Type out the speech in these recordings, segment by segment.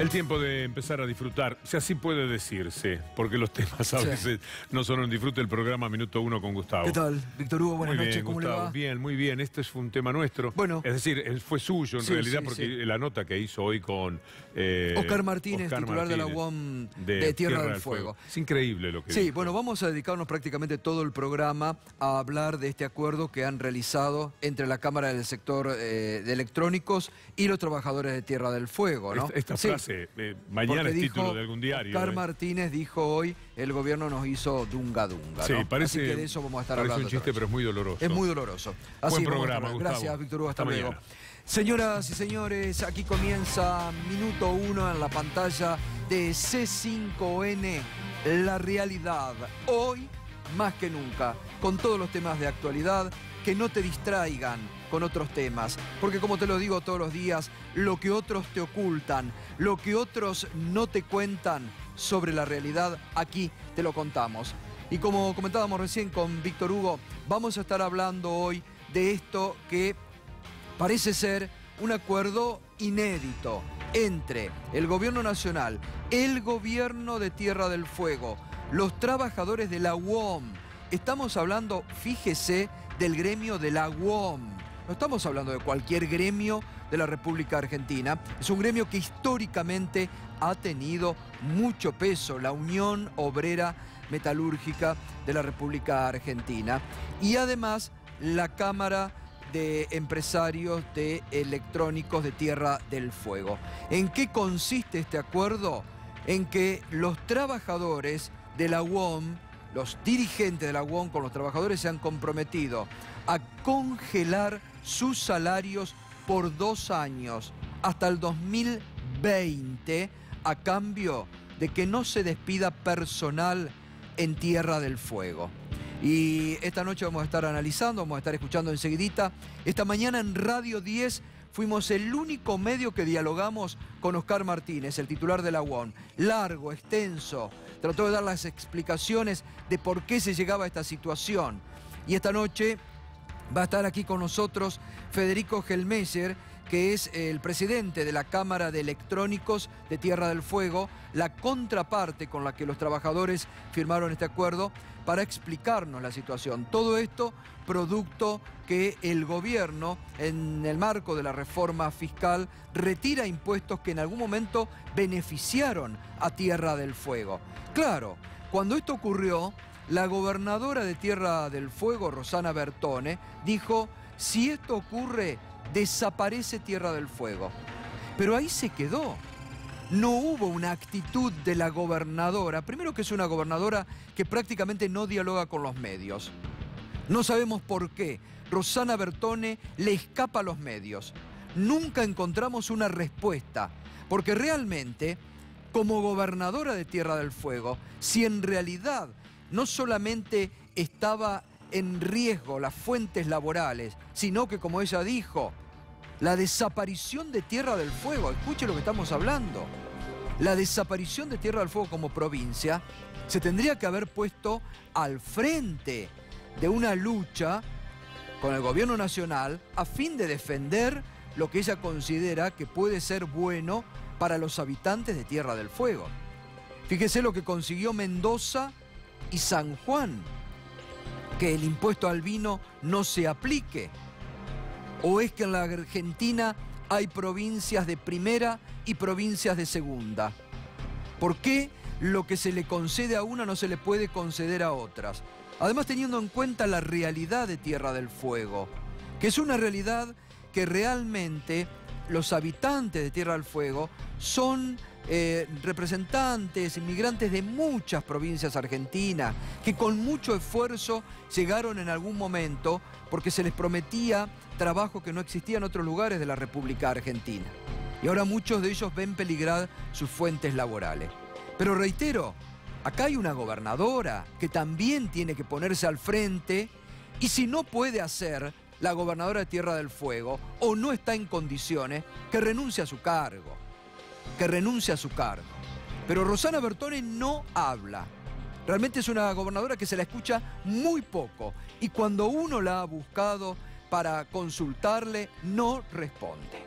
El tiempo de empezar a disfrutar, si así puede decirse, porque los temas a veces no son un disfrute. El programa Minuto Uno con Gustavo. ¿Qué tal, Víctor Hugo? Buenas noches, ¿cómo Gustavo, le va? Bien, muy bien. Este fue un tema nuestro. Bueno. Es decir, fue suyo en realidad, porque la nota que hizo hoy con Oscar Martínez, titular de la UOM de Tierra del Fuego. Es increíble lo que dijo. dijo. Bueno, vamos a dedicarnos prácticamente todo el programa a hablar de este acuerdo que han realizado entre la Cámara del Sector de Electrónicos y los trabajadores de Tierra del Fuego, ¿no? Esta frase, mañana es título de algún diario. Oscar Martínez dijo hoy, el gobierno nos hizo dunga dunga, sí, ¿no? parece, así que de eso vamos a estar hablando. Un chiste, pero es muy doloroso. Es muy doloroso. Así buen programa, Gustavo. Gracias, Víctor Hugo. Hasta luego. Mañana. Señoras y señores, aquí comienza Minuto Uno en la pantalla de C5N, La Realidad. Hoy, más que nunca, con todos los temas de actualidad, que no te distraigan con otros temas. Porque como te lo digo todos los días, lo que otros te ocultan, lo que otros no te cuentan sobre la realidad, aquí te lo contamos. Y como comentábamos recién con Víctor Hugo, vamos a estar hablando hoy de esto que parece ser un acuerdo inédito entre el gobierno nacional, el gobierno de Tierra del Fuego, los trabajadores de la UOM. Estamos hablando, fíjese, del gremio de la UOM. No estamos hablando de cualquier gremio de la República Argentina. Es un gremio que históricamente ha tenido mucho peso, la Unión Obrera Metalúrgica de la República Argentina. Y además la Cámara de Empresarios de Electrónicos de Tierra del Fuego. ¿En qué consiste este acuerdo? En que los trabajadores de la UOM, los dirigentes de la UOM con los trabajadores se han comprometido a congelar sus salarios por 2 años hasta el 2020 a cambio de que no se despida personal en Tierra del Fuego. Y esta noche vamos a estar analizando, vamos a estar escuchando enseguidita. Esta mañana en Radio 10 fuimos el único medio que dialogamos con Oscar Martínez, el titular de la UOM. Largo, extenso, trató de dar las explicaciones de por qué se llegaba a esta situación. Y esta noche va a estar aquí con nosotros Federico Gelmeyer, que es el presidente de la Cámara de Electrónicos de Tierra del Fuego, la contraparte con la que los trabajadores firmaron este acuerdo, para explicarnos la situación. Todo esto producto que el gobierno, en el marco de la reforma fiscal, retira impuestos que en algún momento beneficiaron a Tierra del Fuego. Claro, cuando esto ocurrió, la gobernadora de Tierra del Fuego, Rosana Bertone, dijo: si esto ocurre, desaparece Tierra del Fuego. Pero ahí se quedó. No hubo una actitud de la gobernadora. Primero, que es una gobernadora que prácticamente no dialoga con los medios. No sabemos por qué Rosana Bertone le escapa a los medios. Nunca encontramos una respuesta. Porque realmente, como gobernadora de Tierra del Fuego, si en realidad no solamente estaba en riesgo las fuentes laborales, sino que, como ella dijo, la desaparición de Tierra del Fuego, escuche lo que estamos hablando, la desaparición de Tierra del Fuego como provincia, se tendría que haber puesto al frente de una lucha con el gobierno nacional a fin de defender lo que ella considera que puede ser bueno para los habitantes de Tierra del Fuego. Fíjese lo que consiguió Mendoza y San Juan, que el impuesto al vino no se aplique. ¿O es que en la Argentina hay provincias de primera y provincias de segunda? ¿Por qué lo que se le concede a una no se le puede conceder a otras? Además, teniendo en cuenta la realidad de Tierra del Fuego, que es una realidad que realmente los habitantes de Tierra del Fuego son representantes, inmigrantes de muchas provincias argentinas, que con mucho esfuerzo llegaron en algún momento porque se les prometía trabajo que no existía en otros lugares de la República Argentina. Y ahora muchos de ellos ven peligrar sus fuentes laborales. Pero reitero, acá hay una gobernadora que también tiene que ponerse al frente, y si no puede hacer la gobernadora de Tierra del Fuego o no está en condiciones, que renuncie a su cargo. Que renuncie a su cargo. Pero Rosana Bertone no habla. Realmente es una gobernadora que se la escucha muy poco, y cuando uno la ha buscado para consultarle, no responde.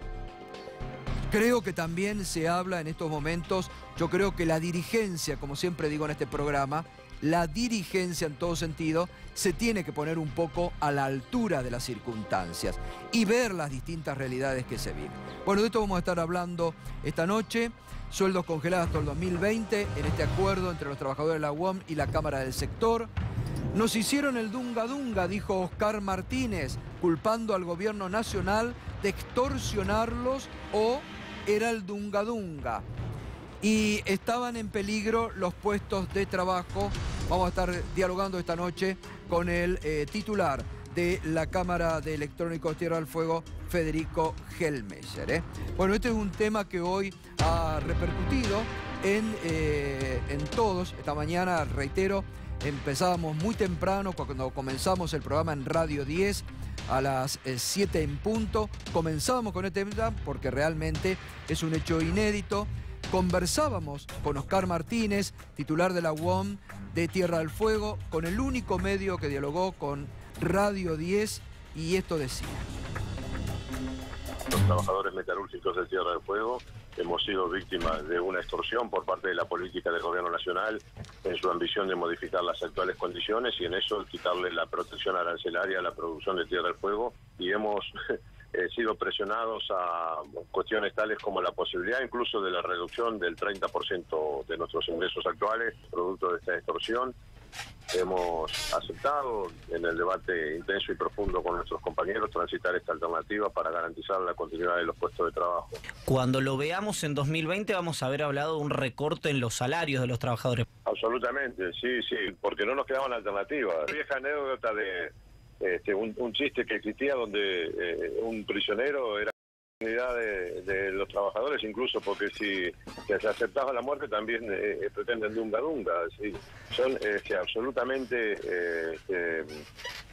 Creo que también se habla en estos momentos, yo creo que la dirigencia, como siempre digo en este programa, la dirigencia en todo sentido se tiene que poner un poco a la altura de las circunstancias y ver las distintas realidades que se viven. Bueno, de esto vamos a estar hablando esta noche. Sueldos congelados hasta el 2020 en este acuerdo entre los trabajadores de la UOM y la Cámara del Sector. Nos hicieron el dunga dunga, dijo Oscar Martínez, culpando al gobierno nacional de extorsionarlos, o era el dunga dunga. Y estaban en peligro los puestos de trabajo. Vamos a estar dialogando esta noche con el titular de la Cámara de Electrónicos Tierra del Fuego, Federico Hellmeyer. Bueno, este es un tema que hoy ha repercutido en todos. Esta mañana, reitero, empezábamos muy temprano, cuando comenzamos el programa en Radio 10, a las 7 en punto. Comenzábamos con este tema porque realmente es un hecho inédito. Conversábamos con Oscar Martínez, titular de la UOM de Tierra del Fuego, con el único medio que dialogó con Radio 10, y esto decía. Los trabajadores metalúrgicos de Tierra del Fuego hemos sido víctimas de una extorsión por parte de la política del gobierno nacional en su ambición de modificar las actuales condiciones y en eso quitarle la protección arancelaria a la producción de Tierra del Fuego, y hemos sido presionados a cuestiones tales como la posibilidad incluso de la reducción del 30% de nuestros ingresos actuales producto de esta extorsión. Hemos aceptado en el debate intenso y profundo con nuestros compañeros transitar esta alternativa para garantizar la continuidad de los puestos de trabajo. Cuando lo veamos en 2020 vamos a haber hablado de un recorte en los salarios de los trabajadores. Absolutamente, sí, porque no nos quedaba una alternativa. Vieja anécdota de un chiste que existía donde un prisionero era la dignidad de los trabajadores, incluso porque si se aceptaba la muerte también pretenden dunga dunga. ¿Sí? Son absolutamente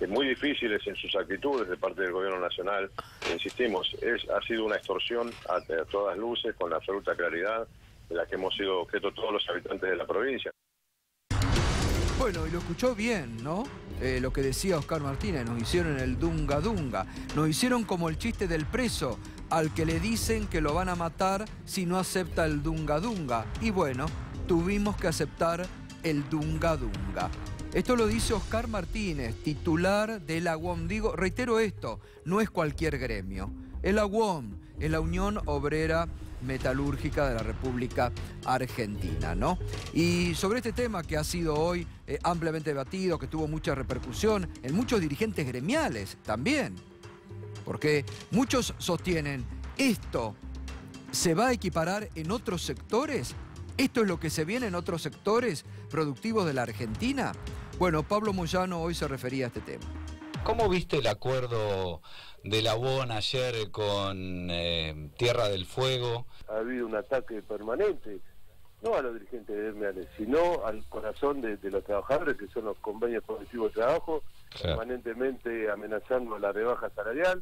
muy difíciles en sus actitudes de parte del gobierno nacional. Insistimos, ha sido una extorsión a todas luces, con la absoluta claridad de la que hemos sido objeto todos los habitantes de la provincia. Bueno, y lo escuchó bien, ¿no? Lo que decía Oscar Martínez, nos hicieron el dunga dunga, nos hicieron como el chiste del preso, al que le dicen que lo van a matar si no acepta el dunga dunga. Y bueno, tuvimos que aceptar el dunga dunga. Esto lo dice Oscar Martínez, titular de la UOM. Digo, reitero esto, no es cualquier gremio. Es la UOM, es la Unión Obrera Metalúrgica de la República Argentina, ¿no? Y sobre este tema que ha sido hoy ampliamente debatido, que tuvo mucha repercusión en muchos dirigentes gremiales también, porque muchos sostienen, ¿esto se va a equiparar en otros sectores? ¿Esto es lo que se viene en otros sectores productivos de la Argentina? Bueno, Pablo Moyano hoy se refería a este tema. ¿Cómo viste el acuerdo de la UOM ayer con Tierra del Fuego? Ha habido un ataque permanente, no a los dirigentes gremiales, sino al corazón de los trabajadores, que son los convenios colectivos de trabajo, claro, permanentemente amenazando la rebaja salarial,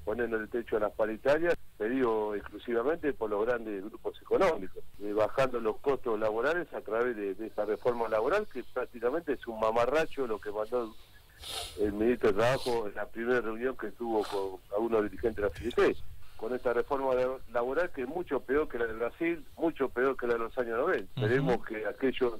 poniendo el techo a las paritarias, pedido exclusivamente por los grandes grupos económicos, bajando los costos laborales a través de esta reforma laboral, que prácticamente es un mamarracho lo que mandó el ministro de Trabajo en la primera reunión que tuvo con algunos dirigentes de la CGT, con esta reforma laboral que es mucho peor que la de Brasil, mucho peor que la de los años 90. Esperemos que aquellos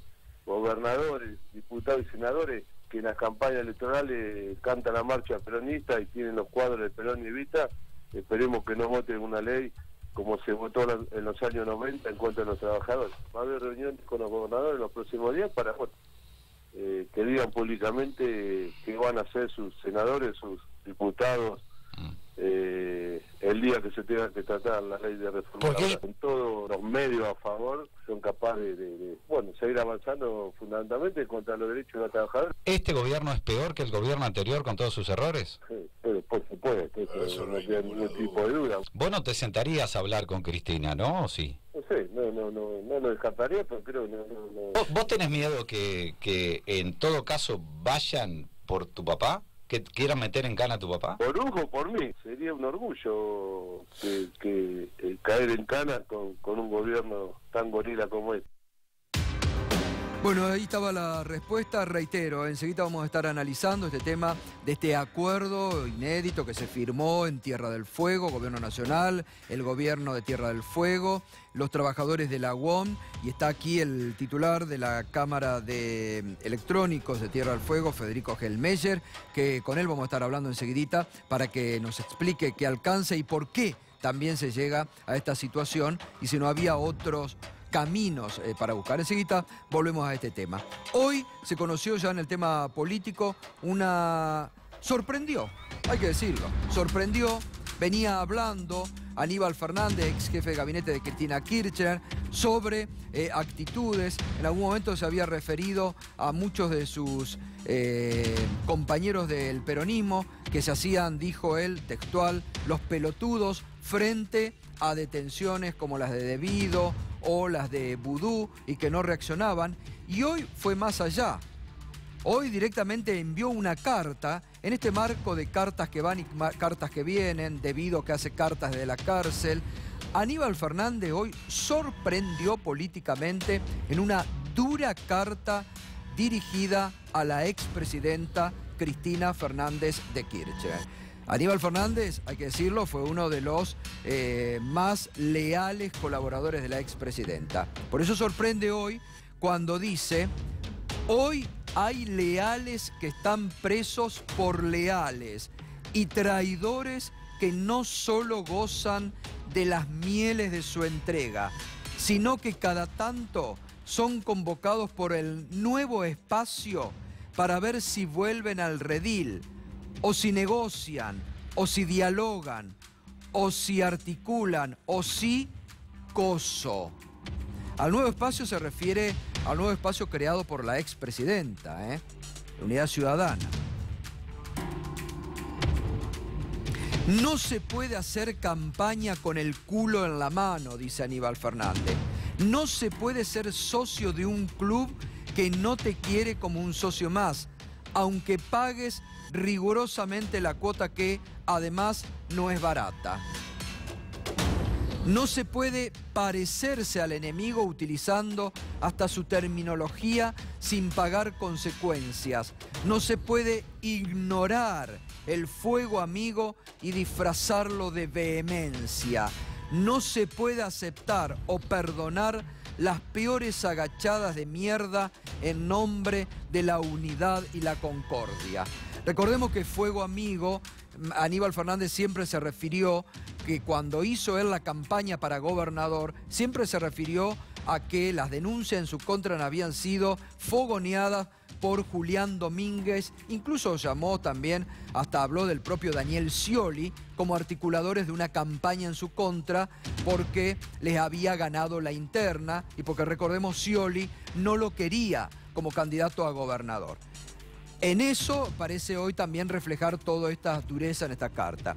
gobernadores, diputados y senadores que en las campañas electorales cantan la marcha peronista y tienen los cuadros de Perón y Evita, esperemos que no voten una ley como se votó en los años 90 en contra de los trabajadores. Va a haber reuniones con los gobernadores en los próximos días para que digan públicamente qué van a hacer sus senadores, sus diputados, el día que se tenga que tratar la ley de reforma laboral. Con todos los medios a favor, son capaces de seguir avanzando fundamentalmente contra los derechos de los trabajadores. ¿Este gobierno es peor que el gobierno anterior con todos sus errores? Sí, pero por supuesto, eso no tiene ningún tipo de duda. Vos no te sentarías a hablar con Cristina, ¿no? ¿O sí? No sé, no lo descartaría, pero creo que no. ¿Vos tenés miedo que en todo caso vayan por tu papá? ¿Que quieran meter en cana a tu papá? Por Hugo, por mí. Sería un orgullo que caer en cana con un gobierno tan gorila como este. Bueno, ahí estaba la respuesta, reitero, enseguida vamos a estar analizando este tema de este acuerdo inédito que se firmó en Tierra del Fuego, Gobierno Nacional, el Gobierno de Tierra del Fuego, los trabajadores de la UOM, y está aquí el titular de la Cámara de Electrónicos de Tierra del Fuego, Federico Gelmeyer, que con él vamos a estar hablando enseguidita para que nos explique qué alcance y por qué también se llega a esta situación y si no había otros caminos para buscar. Enseguida volvemos a este tema. Hoy se conoció ya en el tema político sorprendió, hay que decirlo, sorprendió, venía hablando Aníbal Fernández, ex jefe de gabinete de Cristina Kirchner, sobre actitudes. En algún momento se había referido a muchos de sus compañeros del peronismo que se hacían, dijo él, textual, los pelotudos frente a detenciones como las de Debido o las de Vudú y que no reaccionaban. Y hoy fue más allá. Hoy directamente envió una carta en este marco de cartas que van y cartas que vienen, Debido que hace cartas de la cárcel. Aníbal Fernández hoy sorprendió políticamente en una dura carta dirigida a la expresidenta Cristina Fernández de Kirchner. Aníbal Fernández, hay que decirlo, fue uno de los más leales colaboradores de la expresidenta. Por eso sorprende hoy cuando dice: hoy hay leales que están presos por leales y traidores que no solo gozan de las mieles de su entrega, sino que cada tanto son convocados por el Nuevo Espacio para ver si vuelven al redil, o si negocian, o si dialogan, o si articulan, o si coso. Al Nuevo Espacio se refiere al nuevo espacio creado por la expresidenta, Unidad Ciudadana. No se puede hacer campaña con el culo en la mano, dice Aníbal Fernández. No se puede ser socio de un club que no te quiere como un socio más, aunque pagues rigurosamente la cuota que, además, no es barata. No se puede parecerse al enemigo utilizando hasta su terminología sin pagar consecuencias. No se puede ignorar el fuego amigo y disfrazarlo de vehemencia. No se puede aceptar o perdonar las peores agachadas de mierda en nombre de la unidad y la concordia. Recordemos que fuego amigo, Aníbal Fernández siempre se refirió que cuando hizo él la campaña para gobernador, siempre se refirió a que las denuncias en su contra habían sido fogoneadas por Julián Domínguez, incluso llamó también, hasta habló del propio Daniel Scioli como articuladores de una campaña en su contra porque les había ganado la interna y porque, recordemos, Scioli no lo quería como candidato a gobernador. En eso parece hoy también reflejar toda esta dureza en esta carta.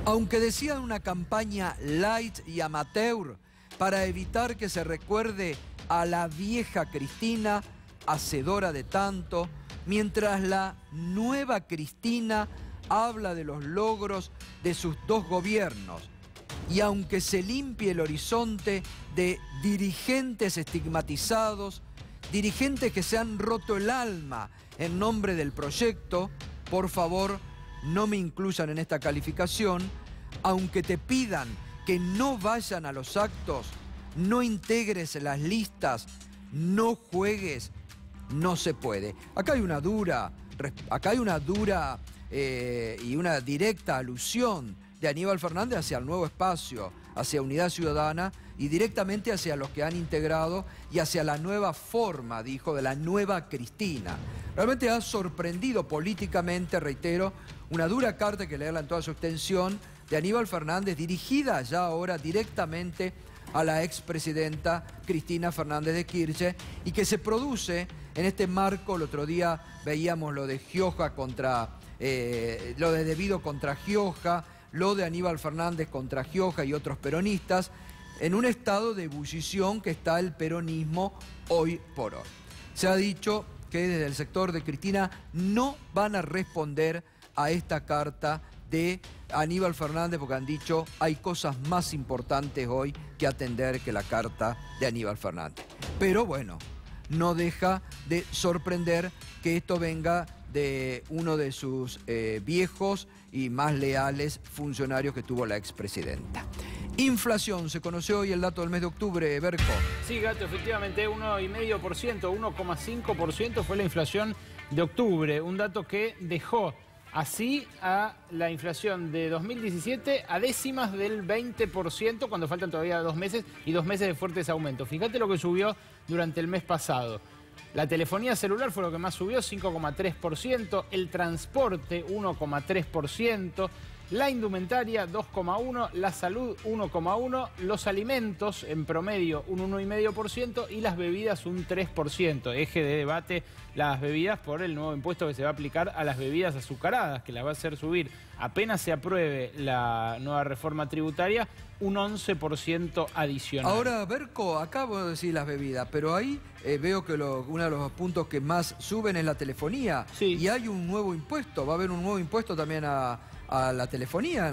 Aunque decían una campaña light y amateur para evitar que se recuerde a la vieja Cristina, hacedora de tanto, mientras la nueva Cristina habla de los logros de sus dos gobiernos. Y aunque se limpie el horizonte de dirigentes estigmatizados, dirigentes que se han roto el alma en nombre del proyecto, por favor, no me incluyan en esta calificación, aunque te pidan que no vayan a los actos, no integres las listas, no juegues, no se puede. Acá hay una dura y una directa alusión de Aníbal Fernández hacia el Nuevo Espacio, hacia Unidad Ciudadana y directamente hacia los que han integrado y hacia la nueva forma, dijo, de la nueva Cristina. Realmente ha sorprendido políticamente, reitero, una dura carta, que leerla en toda su extensión, de Aníbal Fernández, dirigida ya ahora directamente a la expresidenta Cristina Fernández de Kirchner, y que se produce en este marco. El otro día veíamos lo de Gioja contra, lo de Debido contra Gioja, lo de Aníbal Fernández contra Gioja y otros peronistas, en un estado de ebullición que está el peronismo hoy por hoy. Se ha dicho que desde el sector de Cristina no van a responder a esta carta de Aníbal Fernández porque han dicho hay cosas más importantes hoy que atender que la carta de Aníbal Fernández. Pero bueno, no deja de sorprender que esto venga de uno de sus viejos y más leales funcionarios que tuvo la expresidenta. Inflación, se conoció hoy el dato del mes de octubre, Berco. Sí, Gato, efectivamente 1,5%, 1,5% fue la inflación de octubre, un dato que dejó así a la inflación de 2017 a décimas del 20%, cuando faltan todavía 2 meses y 2 meses de fuertes aumentos. Fíjate lo que subió durante el mes pasado. La telefonía celular fue lo que más subió, 5,3%, el transporte 1,3%, la indumentaria 2,1%, la salud 1,1%, los alimentos en promedio un 1,5% y las bebidas un 3%. Eje de debate las bebidas por el nuevo impuesto que se va a aplicar a las bebidas azucaradas, que las va a hacer subir, apenas se apruebe la nueva reforma tributaria, un 11% adicional. Ahora, Berco, acá vos decís las bebidas, pero ahí veo que uno de los puntos que más suben es la telefonía. Sí. Y hay un nuevo impuesto, va a haber un nuevo impuesto también a la telefonía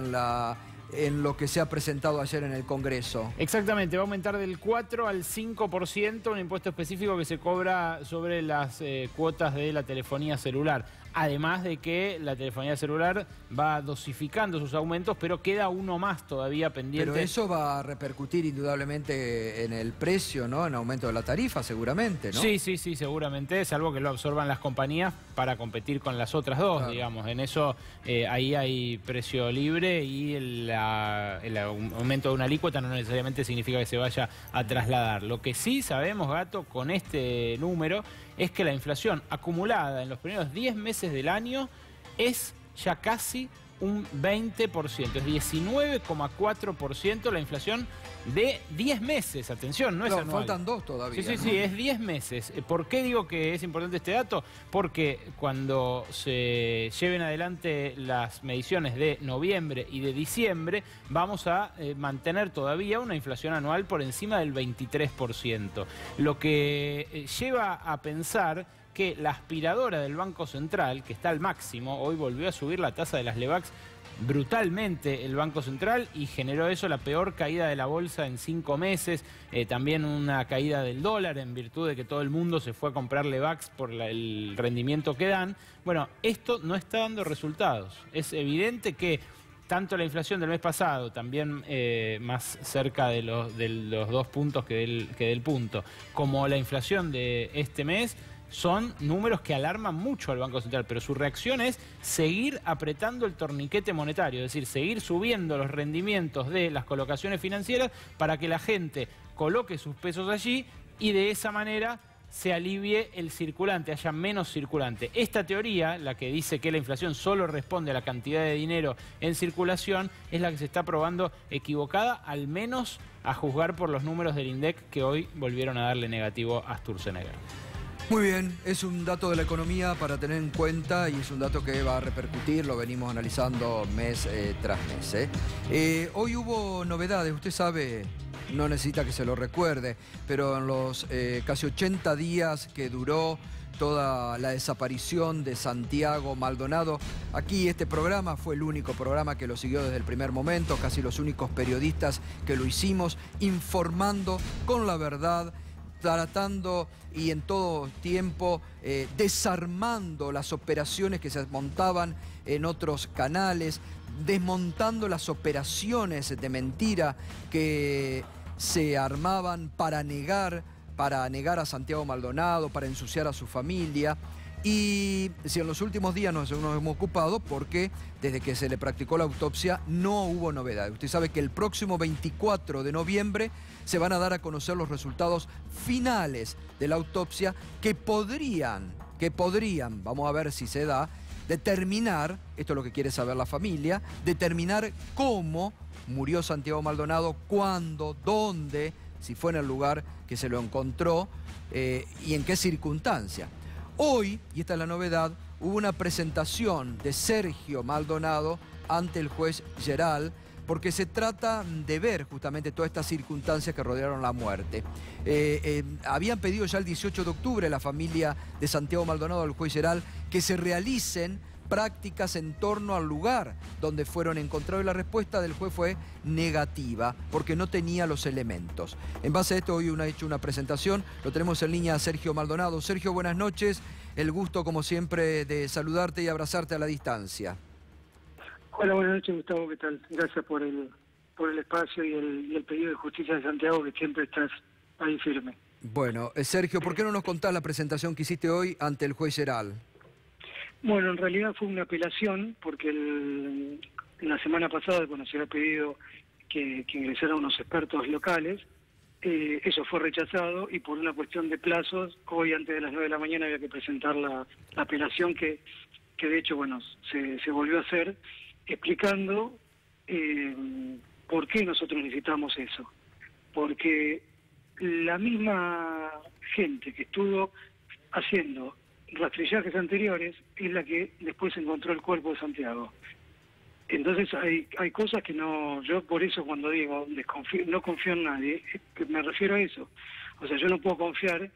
en lo que se ha presentado ayer en el Congreso. Exactamente, va a aumentar del 4 al 5% un impuesto específico que se cobra sobre las cuotas de la telefonía celular. Además de que la telefonía celular va dosificando sus aumentos, pero queda uno más todavía pendiente. Pero eso va a repercutir indudablemente en el precio, ¿no? En aumento de la tarifa, seguramente, ¿no? Sí, seguramente, salvo que lo absorban las compañías para competir con las otras dos, claro, digamos. En eso, ahí hay precio libre y el aumento de una alícuota no necesariamente significa que se vaya a trasladar. Lo que sí sabemos, Gato, con este número, es que la inflación acumulada en los primeros 10 meses del año es ya casi un 20%, es 19,4% la inflación de 10 meses, atención, no es anual. Faltan 2 todavía. Sí, es 10 meses. ¿Por qué digo que es importante este dato? Porque cuando se lleven adelante las mediciones de noviembre y de diciembre, vamos a mantener todavía una inflación anual por encima del 23%. Lo que lleva a pensar que la aspiradora del Banco Central, que está al máximo, hoy volvió a subir la tasa de las LEVAX brutalmente el Banco Central y generó eso la peor caída de la bolsa en 5 meses, también una caída del dólar en virtud de que todo el mundo se fue a comprar LEVAX por el rendimiento que dan. Bueno, esto no está dando resultados. Es evidente que tanto la inflación del mes pasado, también más cerca de los 2 puntos que del punto, como la inflación de este mes, son números que alarman mucho al Banco Central, pero su reacción es seguir apretando el torniquete monetario, es decir, seguir subiendo los rendimientos de las colocaciones financieras para que la gente coloque sus pesos allí y de esa manera se alivie el circulante, haya menos circulante. Esta teoría, la que dice que la inflación solo responde a la cantidad de dinero en circulación, es la que se está probando equivocada, al menos a juzgar por los números del INDEC que hoy volvieron a darle negativo a Sturzenegger. Muy bien, es un dato de la economía para tener en cuenta y es un dato que va a repercutir, lo venimos analizando mes tras mes. Hoy hubo novedades, usted sabe, no necesita que se lo recuerde, pero en los casi 80 días que duró toda la desaparición de Santiago Maldonado, aquí este programa fue el único programa que lo siguió desde el primer momento, casi los únicos periodistas que lo hicimos, informando con la verdad, tratando y en todo tiempo desarmando las operaciones que se montaban en otros canales, desmontando las operaciones de mentira que se armaban para negar a Santiago Maldonado, para ensuciar a su familia. Y si en los últimos días nos hemos ocupado porque desde que se le practicó la autopsia no hubo novedad. Usted sabe que el próximo 24 de noviembre se van a dar a conocer los resultados finales de la autopsia que podrían, vamos a ver si se da, determinar, esto es lo que quiere saber la familia, determinar cómo murió Santiago Maldonado, cuándo, dónde, si fue en el lugar que se lo encontró y en qué circunstancia. Hoy, y esta es la novedad, hubo una presentación de Sergio Maldonado ante el juez Geral, porque se trata de ver justamente todas estas circunstancias que rodearon la muerte. Habían pedido ya el 18 de octubre la familia de Santiago Maldonado al juez Geral que se realicen prácticas en torno al lugar donde fueron encontrados, y la respuesta del juez fue negativa, porque no tenía los elementos. En base a esto, hoy ha hecho una presentación, lo tenemos en línea a Sergio Maldonado. Sergio, buenas noches, el gusto como siempre de saludarte y abrazarte a la distancia. Hola, buenas noches, Gustavo, ¿qué tal? Gracias por el espacio y el pedido de justicia de Santiago, que siempre estás ahí firme. Bueno, Sergio, ¿por qué no nos contás la presentación que hiciste hoy ante el juez Geral? Bueno, en realidad fue una apelación, porque la semana pasada, cuando se había pedido que ingresaran unos expertos locales, eso fue rechazado, y por una cuestión de plazos, hoy antes de las 9 de la mañana había que presentar la apelación que de hecho, bueno, se volvió a hacer, explicando por qué nosotros necesitamos eso. Porque la misma gente que estuvo haciendo rastrillajes anteriores es la que después encontró el cuerpo de Santiago. Entonces hay cosas que no... Yo por eso cuando digo no confío en nadie, me refiero a eso. O sea, yo no puedo confiar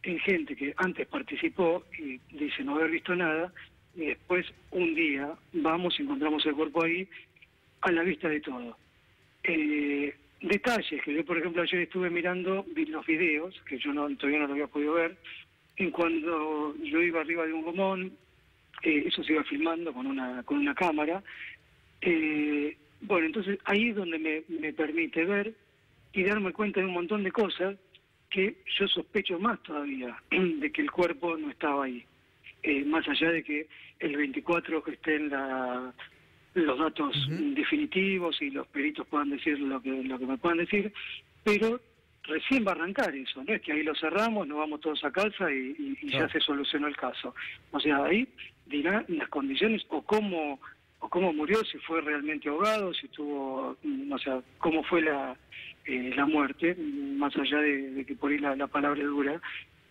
en gente que antes participó y dice no haber visto nada, y después un día vamos y encontramos el cuerpo ahí a la vista de todo. Detalles que yo, por ejemplo, ayer estuve mirando los videos, que yo todavía no lo había podido ver, en cuando yo iba arriba de un gomón, eso se iba filmando con una cámara. Bueno, entonces ahí es donde me permite ver y darme cuenta de un montón de cosas que yo sospecho más todavía de que el cuerpo no estaba ahí. Más allá de que el 24 estén los datos definitivos y los peritos puedan decir lo que me puedan decir, pero recién va a arrancar eso, no es que ahí lo cerramos, nos vamos todos a casa y ya se solucionó el caso. O sea, ahí dirán las condiciones o cómo murió, si fue realmente ahogado, si tuvo, o sea, cómo fue la muerte, más allá de que por ahí la palabra es dura,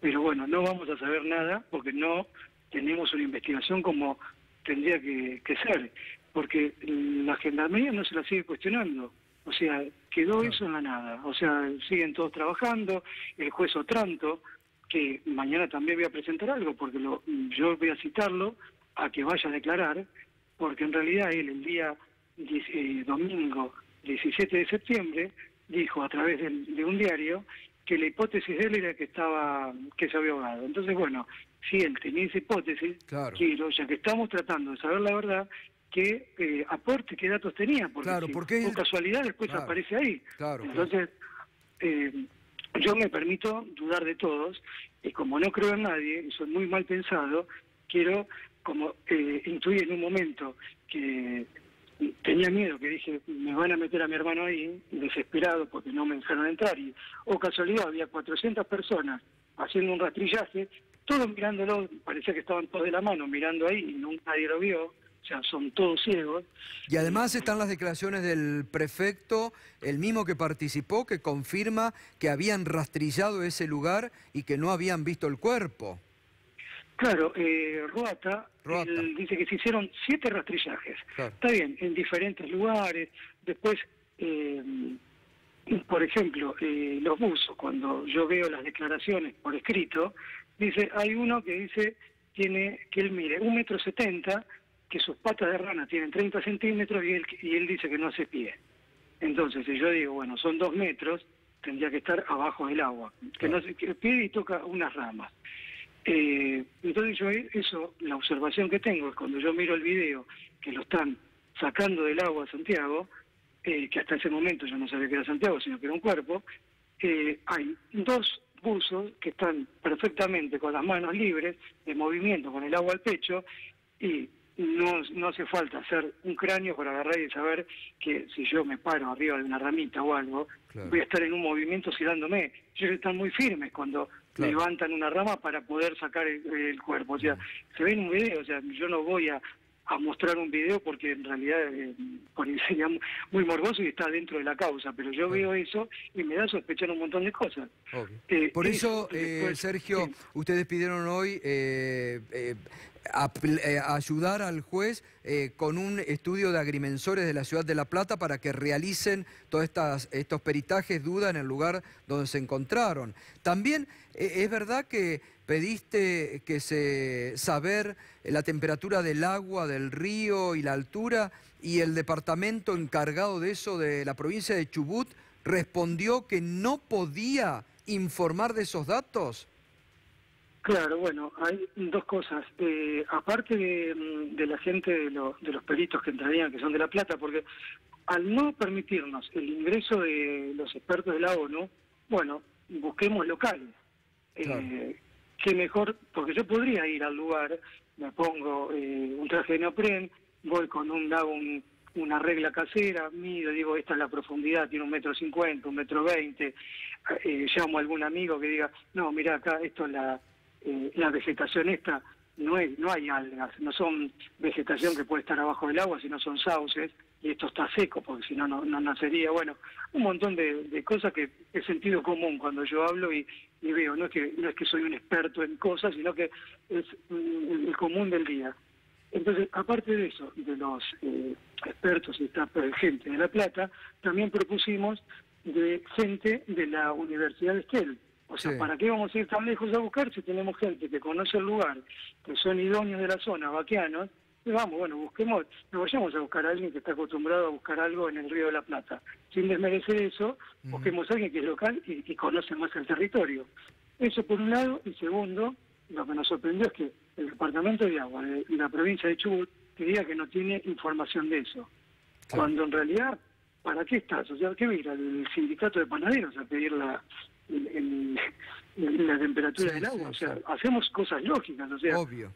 pero bueno, no vamos a saber nada porque no tenemos una investigación como tendría que ser, porque la Gendarmería no se la sigue cuestionando. O sea, quedó eso en la nada. O sea, siguen todos trabajando, el juez Otranto, que mañana también voy a presentar algo, porque yo voy a citarlo a que vaya a declarar, porque en realidad él el día domingo 17 de septiembre dijo a través de un diario que la hipótesis de él era que se había ahogado. Entonces, bueno, si él tenía esa hipótesis, claro, quiero, ya que estamos tratando de saber la verdad, que aporte qué datos tenía, porque claro, si porque por casualidad después aparece ahí. Claro, entonces, yo me permito dudar de todos, y como no creo en nadie, y soy muy mal pensado, quiero, como intuí en un momento que tenía miedo, que dije, me van a meter a mi hermano ahí, desesperado porque no me dejaron entrar, y casualidad había 400 personas haciendo un rastrillaje, todos mirándolo, parecía que estaban todos de la mano mirando ahí y nadie lo vio. O sea, son todos ciegos. Y además están las declaraciones del prefecto, el mismo que participó, que confirma que habían rastrillado ese lugar y que no habían visto el cuerpo. Claro, Roata. Él dice que se hicieron 7 rastrillajes. Claro. Está bien, en diferentes lugares. Después, por ejemplo, los buzos, cuando yo veo las declaraciones por escrito, dice, hay uno que dice que él mide 1,70 m, que sus patas de rana tienen 30 centímetros y él dice que no hace pie. Entonces, si yo digo, bueno, son 2 metros, tendría que estar abajo del agua, que no se pie y toca unas ramas. Entonces yo la observación que tengo es cuando yo miro el video que lo están sacando del agua a Santiago, que hasta ese momento yo no sabía que era Santiago, sino que era un cuerpo, hay 2 buzos que están perfectamente con las manos libres, de movimiento, con el agua al pecho, y no hace falta hacer un cráneo para agarrar y saber que si yo me paro arriba de una ramita o algo, claro, voy a estar en un movimiento oscilándome. Ellos están muy firmes cuando levantan una rama para poder sacar el cuerpo. O sea, se ve en un video, o sea, yo no voy a mostrar un video porque en realidad sería muy morboso y está dentro de la causa, pero yo veo eso y me da a sospechar un montón de cosas. Por eso, después, Sergio, ustedes pidieron hoy ayudar al juez con un estudio de agrimensores de la ciudad de La Plata para que realicen todos estos peritajes, duda en el lugar donde se encontraron. También es verdad que pediste saber la temperatura del agua, del río y la altura, y el departamento encargado de eso de la provincia de Chubut respondió que no podía informar de esos datos. Claro, bueno, hay dos cosas. Aparte de la gente, de los peritos que entrarían, que son de La Plata, porque al no permitirnos el ingreso de los expertos de la ONU, bueno, busquemos locales. Claro. Qué mejor, porque yo podría ir al lugar, me pongo un traje de neopren, voy con una regla casera, mido, digo, esta es la profundidad, tiene 1,50 m, 1,20 m, llamo a algún amigo que diga, no, mira acá, esto es la vegetación esta, no hay algas, no son vegetación que puede estar abajo del agua, sino son sauces, y esto está seco, porque si no, no nacería. Bueno, un montón de cosas que es sentido común cuando yo hablo y veo, no es que soy un experto en cosas, sino que es el común del día. Entonces, aparte de eso, de los expertos y esta gente de La Plata, también propusimos de gente de la Universidad de Estel. O sea, Sí. ¿para qué vamos a ir tan lejos a buscar si tenemos gente que conoce el lugar, que son idóneos de la zona, vaqueanos? Y vamos, bueno, busquemos, no vayamos a buscar a alguien que está acostumbrado a buscar algo en el Río de la Plata. Sin desmerecer eso, busquemos a alguien que es local y conoce más el territorio. Eso por un lado, y segundo, lo que nos sorprendió es que el Departamento de Agua de la provincia de Chubut te diga que no tiene información de eso. Claro. Cuando en realidad, ¿para qué estás? O sea, ¿qué va a ir al sindicato de panaderos a pedir la temperatura Sí, del agua? sí, O sea, sí. hacemos cosas lógicas, o sea, Obvio.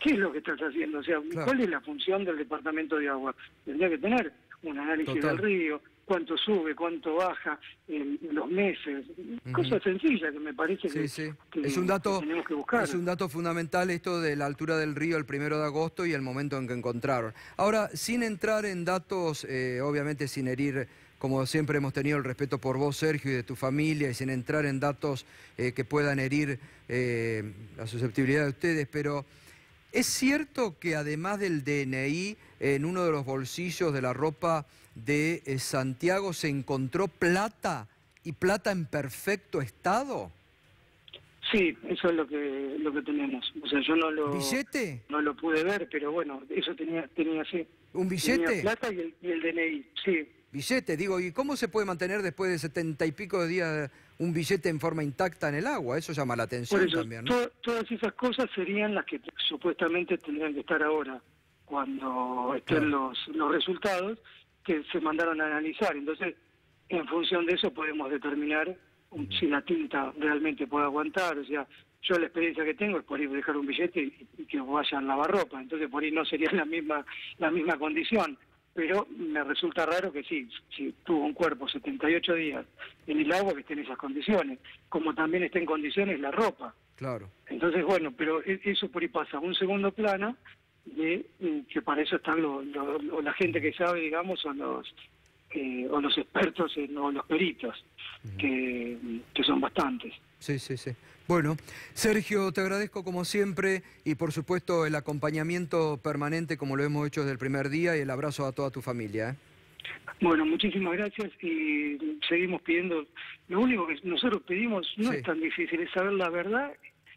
¿qué es lo que estás haciendo? O sea, Claro. ¿cuál es la función del Departamento de Agua? Tendría que tener un análisis Total. del río, cuánto sube, cuánto baja, los meses, cosas sencillas que me parece Sí, sí. que Es un dato, que tenemos que buscar. es un dato fundamental esto de la altura del río el 1 de agosto y el momento en que encontraron. Ahora, sin entrar en datos, obviamente sin herir, como siempre hemos tenido el respeto por vos, Sergio, y de tu familia, y sin entrar en datos que puedan herir la susceptibilidad de ustedes, pero ¿es cierto que además del DNI, en uno de los bolsillos de la ropa de Santiago se encontró plata, y plata en perfecto estado? Sí, eso es lo que tenemos. O sea, yo ¿Billete? no lo pude ver, pero bueno, eso tenía sí. ¿Un billete? Tenía plata y el DNI, sí. Billete, digo, ¿y cómo se puede mantener después de 70 y pico de días un billete en forma intacta en el agua? Eso llama la atención Por eso, también, ¿no? todas esas cosas serían las que supuestamente tendrían que estar ahora, cuando estén los resultados que se mandaron a analizar. Entonces, en función de eso podemos determinar si la tinta realmente puede aguantar. O sea, yo la experiencia que tengo es por ir a dejar un billete y que vaya en lavarropa. Entonces, por ahí no sería la misma condición. Pero me resulta raro que sí, si tuvo un cuerpo 78 días en el agua, que esté en esas condiciones, como también está en condiciones la ropa. Claro. Entonces, bueno, pero eso por ahí pasa a un segundo plano, de que para eso están o la gente que sabe, digamos, o los expertos, o los peritos, que son bastantes. Sí, sí, sí. Bueno, Sergio, te agradezco como siempre y por supuesto el acompañamiento permanente como lo hemos hecho desde el primer día y el abrazo a toda tu familia. Bueno, muchísimas gracias y seguimos pidiendo, lo único que nosotros pedimos no Sí. es tan difícil, es saber la verdad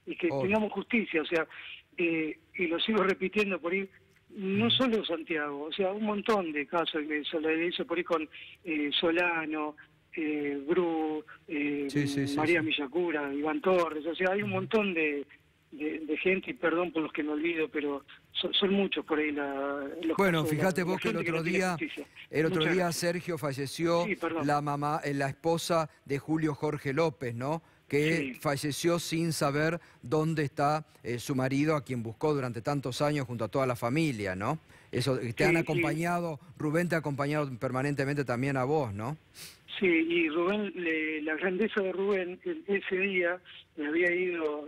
y que Obvio. tengamos justicia, o sea, y lo sigo repitiendo por ahí, no solo Santiago, o sea, un montón de casos que se le hizo por ahí con Solano, Bru, Sí, María sí. Millacura, Iván Torres, o sea, hay un montón de gente, y perdón por los que me olvido, pero son muchos por ahí los Bueno, casos de fíjate la vos que el gente otro no tiene día, justicia. el otro Muchas día gracias. Sergio falleció, Sí, perdón. la mamá, la esposa de Julio Jorge López, ¿no? Que Sí. falleció sin saber dónde está su marido, a quien buscó durante tantos años junto a toda la familia, ¿no? Eso, te han Sí, acompañado, Rubén te ha acompañado permanentemente también a vos, ¿no? Sí, y Rubén, la grandeza de Rubén, ese día me había ido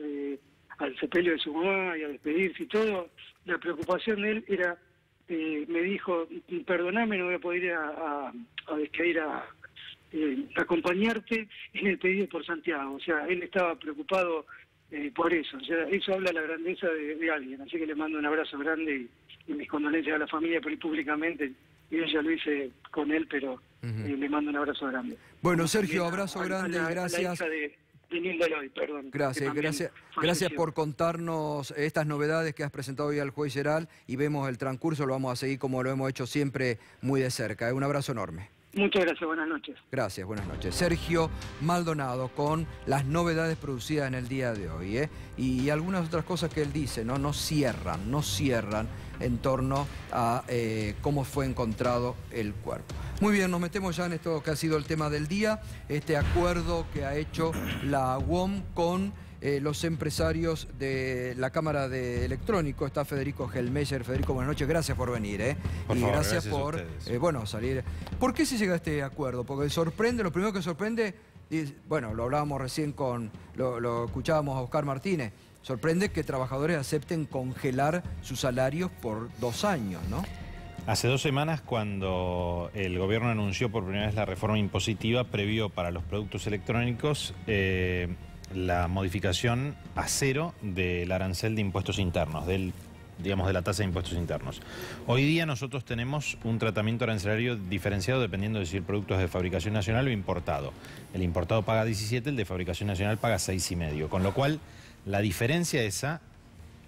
al sepelio de su mamá y a despedirse y todo. La preocupación de él era, me dijo, perdoname, no voy a poder ir a acompañarte en el pedido por Santiago. O sea, él estaba preocupado por eso. O sea, eso habla de la grandeza de alguien. Así que le mando un abrazo grande y mis condolencias a la familia públicamente. Yo ya lo hice con él, pero le mando un abrazo grande. Bueno, Sergio, abrazo grande y gracias. Gracias por contarnos estas novedades que has presentado hoy al juez Geral y vemos el transcurso, lo vamos a seguir como lo hemos hecho siempre muy de cerca. Un abrazo enorme. Muchas gracias, buenas noches. Gracias, buenas noches. Sergio Maldonado con las novedades producidas en el día de hoy, y algunas otras cosas que él dice, no cierran en torno a cómo fue encontrado el cuerpo. Muy bien, nos metemos ya en esto que ha sido el tema del día, este acuerdo que ha hecho la UOM con los empresarios de la Cámara de Electrónico. Está Federico Gelmeyer. Federico, buenas noches, gracias por venir. Por favor, gracias por salir. ¿Por qué se llega a este acuerdo? Porque sorprende, lo primero que sorprende, bueno, lo hablábamos recién lo escuchábamos a Oscar Martínez, sorprende que trabajadores acepten congelar sus salarios por 2 años, ¿no? Hace 2 semanas, cuando el gobierno anunció por primera vez la reforma impositiva, previó para los productos electrónicos la modificación a 0 del arancel de impuestos internos, de la tasa de impuestos internos. Hoy día nosotros tenemos un tratamiento arancelario diferenciado dependiendo de si el producto es de fabricación nacional o importado. El importado paga 17, el de fabricación nacional paga 6,5, con lo cual la diferencia esa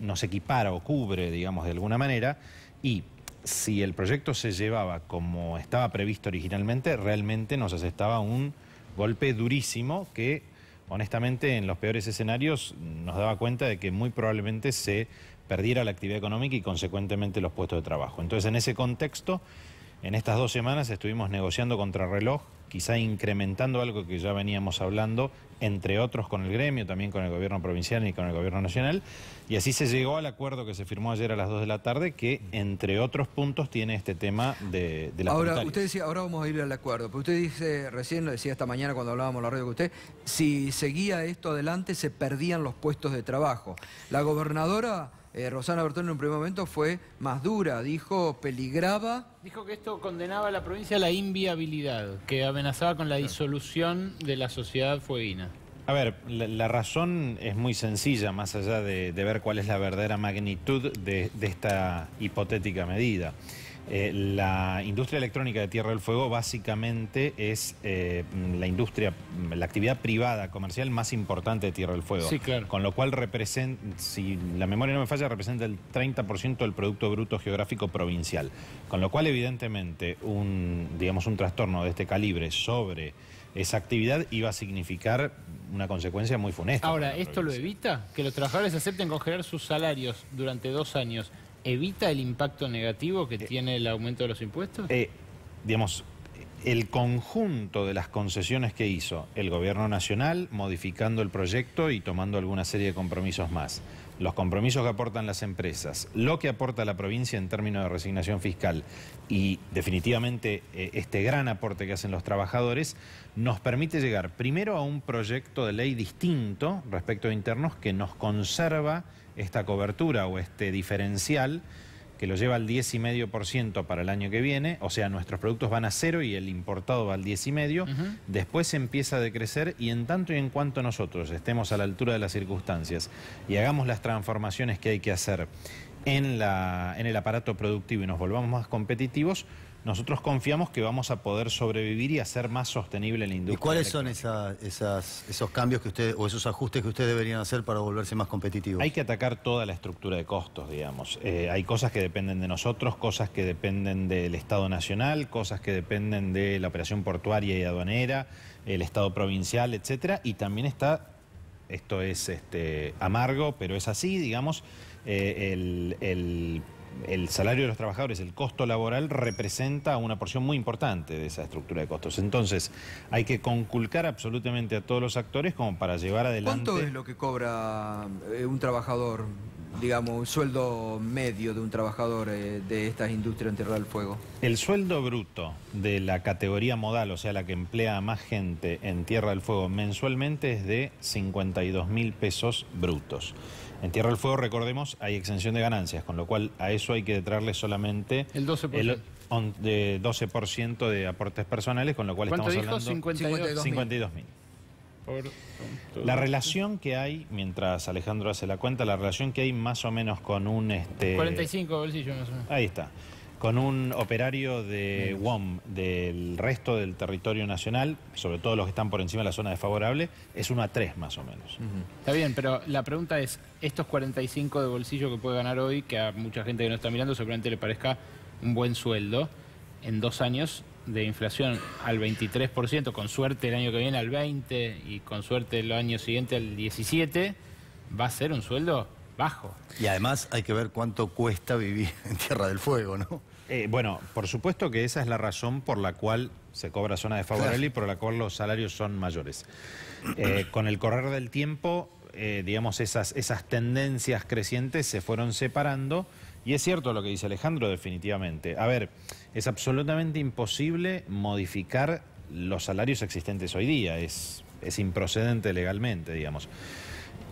nos equipara o cubre, digamos, de alguna manera, y si el proyecto se llevaba como estaba previsto originalmente, realmente nos asestaba un golpe durísimo que, honestamente, en los peores escenarios nos daba cuenta de que muy probablemente se perdiera la actividad económica y consecuentemente los puestos de trabajo. Entonces, en ese contexto, en estas 2 semanas estuvimos negociando contrarreloj, quizá incrementando algo que ya veníamos hablando, entre otros con el gremio, también con el gobierno provincial y con el gobierno nacional, y así se llegó al acuerdo que se firmó ayer a las 2 de la tarde, que entre otros puntos tiene este tema de las Ahora, paritarias. usted decía, ahora vamos a ir al acuerdo, pero usted dice, recién lo decía esta mañana cuando hablábamos en la radio con usted, si seguía esto adelante se perdían los puestos de trabajo. La gobernadora Rosana Bertone en un primer momento fue más dura, dijo, peligraba. Dijo que esto condenaba a la provincia a la inviabilidad, que amenazaba con la disolución de la sociedad fueguina. A ver, la razón es muy sencilla, más allá de ver cuál es la verdadera magnitud de esta hipotética medida. La industria electrónica de Tierra del Fuego básicamente es la actividad privada comercial más importante de Tierra del Fuego. Sí, claro. Con lo cual representa, si la memoria no me falla, representa el 30% del Producto Bruto Geográfico Provincial. Con lo cual, evidentemente, un trastorno de este calibre sobre esa actividad iba a significar una consecuencia muy funesta. Ahora, ¿esto lo evita? Que los trabajadores acepten congelar sus salarios durante 2 años. ¿Evita el impacto negativo que tiene el aumento de los impuestos? El conjunto de las concesiones que hizo el gobierno nacional, modificando el proyecto y tomando alguna serie de compromisos más, los compromisos que aportan las empresas, lo que aporta la provincia en términos de resignación fiscal y definitivamente este gran aporte que hacen los trabajadores, nos permite llegar primero a un proyecto de ley distinto respecto de internos que nos conserva esta cobertura o este diferencial que lo lleva al 10,5% para el año que viene, o sea, nuestros productos van a 0 y el importado va al 10,5%, después empieza a decrecer y en tanto y en cuanto nosotros estemos a la altura de las circunstancias y hagamos las transformaciones que hay que hacer en el aparato productivo y nos volvamos más competitivos, nosotros confiamos que vamos a poder sobrevivir y hacer más sostenible la industria. ¿Y cuáles son esos cambios que usted o esos ajustes que ustedes deberían hacer para volverse más competitivos? Hay que atacar toda la estructura de costos, digamos. Hay cosas que dependen de nosotros, cosas que dependen del Estado Nacional, cosas que dependen de la operación portuaria y aduanera, el Estado provincial, etcétera. Y también está, esto es amargo, pero es así, digamos, el salario de los trabajadores, el costo laboral, representa una porción muy importante de esa estructura de costos. Entonces, hay que conculcar absolutamente a todos los actores como para llevar adelante... ¿Cuánto es lo que cobra un trabajador, digamos, un sueldo medio de un trabajador de estas industrias en Tierra del Fuego? El sueldo bruto de la categoría modal, o sea, la que emplea a más gente en Tierra del Fuego mensualmente, es de 52.000 pesos brutos. En Tierra del Fuego, recordemos, hay exención de ganancias, con lo cual a eso hay que traerle solamente el 12%. El 12% de aportes personales, con lo cual estamos hablando... 52.000. La relación que hay, mientras Alejandro hace la cuenta, la relación que hay más o menos con un... 45 bolsillos más o menos. Ahí está. Con un operario de WOM del resto del territorio nacional, sobre todo los que están por encima de la zona desfavorable, es 1-3 más o menos. Está bien, pero la pregunta es, estos 45 de bolsillo que puede ganar hoy, que a mucha gente que no está mirando seguramente le parezca un buen sueldo, en 2 años de inflación al 23%, con suerte el año que viene al 20% y con suerte el año siguiente al 17%, va a ser un sueldo bajo. Y además hay que ver cuánto cuesta vivir en Tierra del Fuego, ¿no? Bueno, por supuesto que esa es la razón por la cual se cobra zona desfavorable y por la cual los salarios son mayores. Con el correr del tiempo, digamos, esas tendencias crecientes se fueron separando y es cierto lo que dice Alejandro, definitivamente. A ver, es absolutamente imposible modificar los salarios existentes hoy día, es improcedente legalmente, digamos.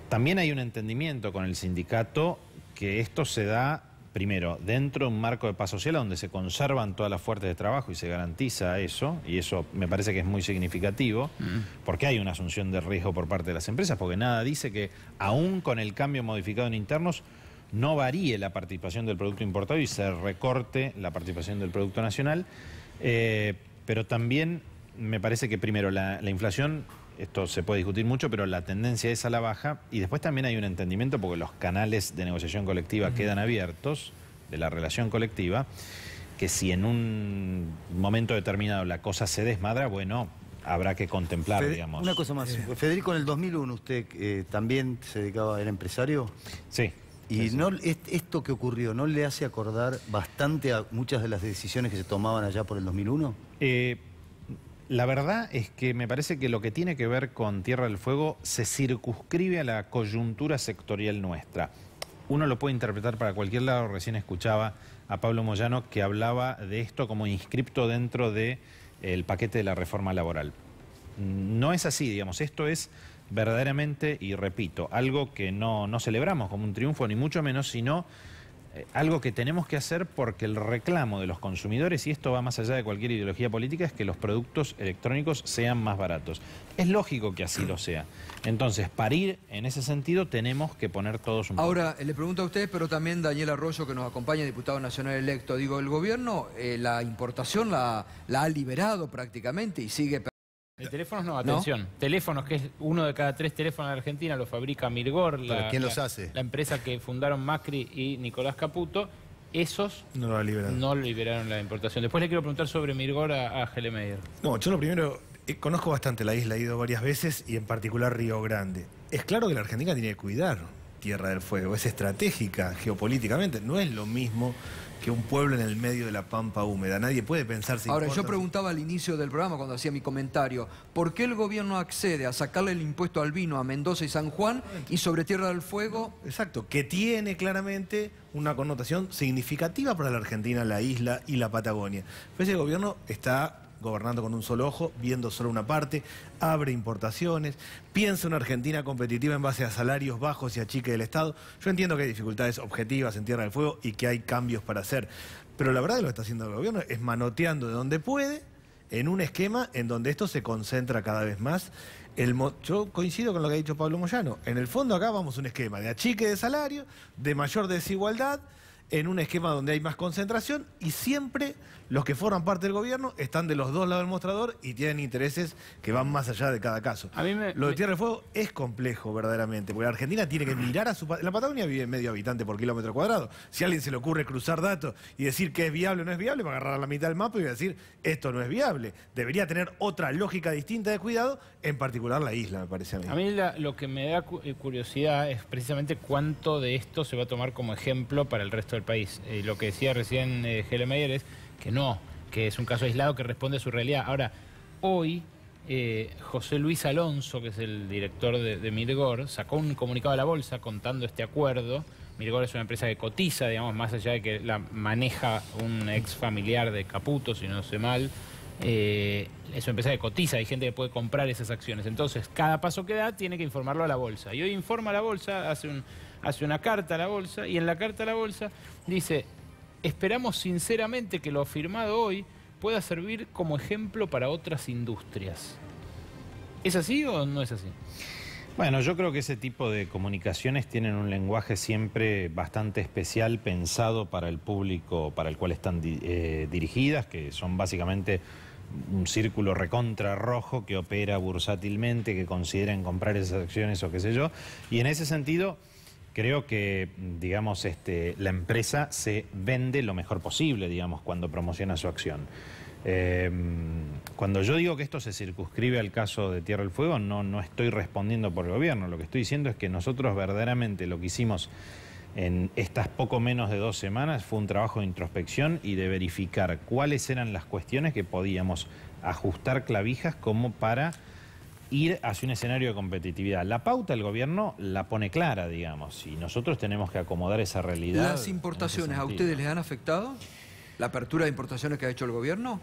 También hay un entendimiento con el sindicato que esto se da, primero, dentro de un marco de paz social donde se conservan todas las fuentes de trabajo y se garantiza eso, y eso me parece que es muy significativo, porque hay una asunción de riesgo por parte de las empresas, porque nada dice que aún con el cambio modificado en internos no varíe la participación del producto importado y se recorte la participación del producto nacional, pero también me parece que primero la inflación, esto se puede discutir mucho, pero la tendencia es a la baja y después también hay un entendimiento porque los canales de negociación colectiva quedan abiertos de la relación colectiva, que si en un momento determinado la cosa se desmadra, bueno, habrá que contemplar, digamos. Una cosa más, Federico, en el 2001 usted también se dedicaba, era empresario. Sí. Y sí, esto que ocurrió, ¿no le hace acordar bastante a muchas de las decisiones que se tomaban allá por el 2001? La verdad es que me parece que lo que tiene que ver con Tierra del Fuego se circunscribe a la coyuntura sectorial nuestra. Uno lo puede interpretar para cualquier lado. Recién escuchaba a Pablo Moyano que hablaba de esto como inscripto dentro del paquete de la reforma laboral. No es así, digamos. Esto es verdaderamente, y repito, algo que no celebramos como un triunfo, ni mucho menos, sino algo que tenemos que hacer porque el reclamo de los consumidores, y esto va más allá de cualquier ideología política, es que los productos electrónicos sean más baratos. Es lógico que así lo sea. Entonces, para ir en ese sentido, tenemos que poner todos un poco. Ahora, le pregunto a usted, pero también Daniel Arroyo, que nos acompaña, diputado nacional electo. Digo, el gobierno la importación la ha liberado prácticamente y sigue... Teléfonos no, atención. ¿No? Teléfonos, que es 1 de cada 3 teléfonos en Argentina, lo fabrica Mirgor, ¿quién los hace? La empresa que fundaron Macri y Nicolás Caputo. Esos no liberaron la importación. Después le quiero preguntar sobre Mirgor a Helemeyer. No, yo lo primero, conozco bastante la isla, he ido varias veces y en particular Río Grande. Es claro que la Argentina tiene que cuidar Tierra del Fuego, es estratégica geopolíticamente, no es lo mismo que un pueblo en el medio de la pampa húmeda. Nadie puede pensar si... Ahora, yo preguntaba al inicio del programa, cuando hacía mi comentario, ¿por qué el gobierno accede a sacarle el impuesto al vino a Mendoza y San Juan y sobre Tierra del Fuego? Exacto, que tiene claramente una connotación significativa para la Argentina, la isla y la Patagonia. Pues el gobierno está gobernando con un solo ojo, viendo solo una parte, abre importaciones, piensa una Argentina competitiva en base a salarios bajos y achique del Estado. Yo entiendo que hay dificultades objetivas en Tierra del Fuego y que hay cambios para hacer, pero la verdad que lo que está haciendo el gobierno es manoteando de donde puede, en un esquema en donde esto se concentra cada vez más. Yo coincido con lo que ha dicho Pablo Moyano. En el fondo acá vamos a un esquema de achique de salario, de mayor desigualdad, en un esquema donde hay más concentración y siempre los que forman parte del gobierno están de los dos lados del mostrador y tienen intereses que van más allá de cada caso. Lo de Tierra del Fuego es complejo verdaderamente, porque la Argentina tiene que mirar a su... La Patagonia vive medio habitante por kilómetro cuadrado. Si a alguien se le ocurre cruzar datos y decir que es viable o no es viable, va a agarrar la mitad del mapa y va a decir esto no es viable. Debería tener otra lógica distinta de cuidado, en particular la isla, me parece a mí. A mí lo que me da curiosidad es precisamente cuánto de esto se va a tomar como ejemplo para el resto del país. Lo que decía recién Helemeyer es que es un caso aislado que responde a su realidad. Ahora, hoy José Luis Alonso, que es el director de Mirgor, sacó un comunicado a la bolsa contando este acuerdo. Mirgor es una empresa que cotiza, digamos, más allá de que la maneja un ex familiar de Caputo, si no sé mal. Es una empresa que cotiza, hay gente que puede comprar esas acciones. Entonces, cada paso que da tiene que informarlo a la bolsa. Y hoy informa a la bolsa, hace una carta a la bolsa, y en la carta a la bolsa dice: esperamos sinceramente que lo firmado hoy pueda servir como ejemplo para otras industrias. ¿Es así o no es así? Bueno, yo creo que ese tipo de comunicaciones tienen un lenguaje siempre bastante especial, pensado para el público para el cual están dirigidas, que son básicamente un círculo recontra rojo que opera bursátilmente, que consideran comprar esas acciones o qué sé yo. Y en ese sentido, creo que, digamos, la empresa se vende lo mejor posible, digamos, cuando promociona su acción. Cuando yo digo que esto se circunscribe al caso de Tierra del Fuego, no estoy respondiendo por el gobierno. Lo que estoy diciendo es que nosotros verdaderamente lo que hicimos en estas poco menos de 2 semanas fue un trabajo de introspección y de verificar cuáles eran las cuestiones que podíamos ajustar clavijas como para ir hacia un escenario de competitividad. La pauta el gobierno la pone clara, digamos, y nosotros tenemos que acomodar esa realidad. ¿Las importaciones a ustedes les han afectado? ¿La apertura de importaciones que ha hecho el gobierno?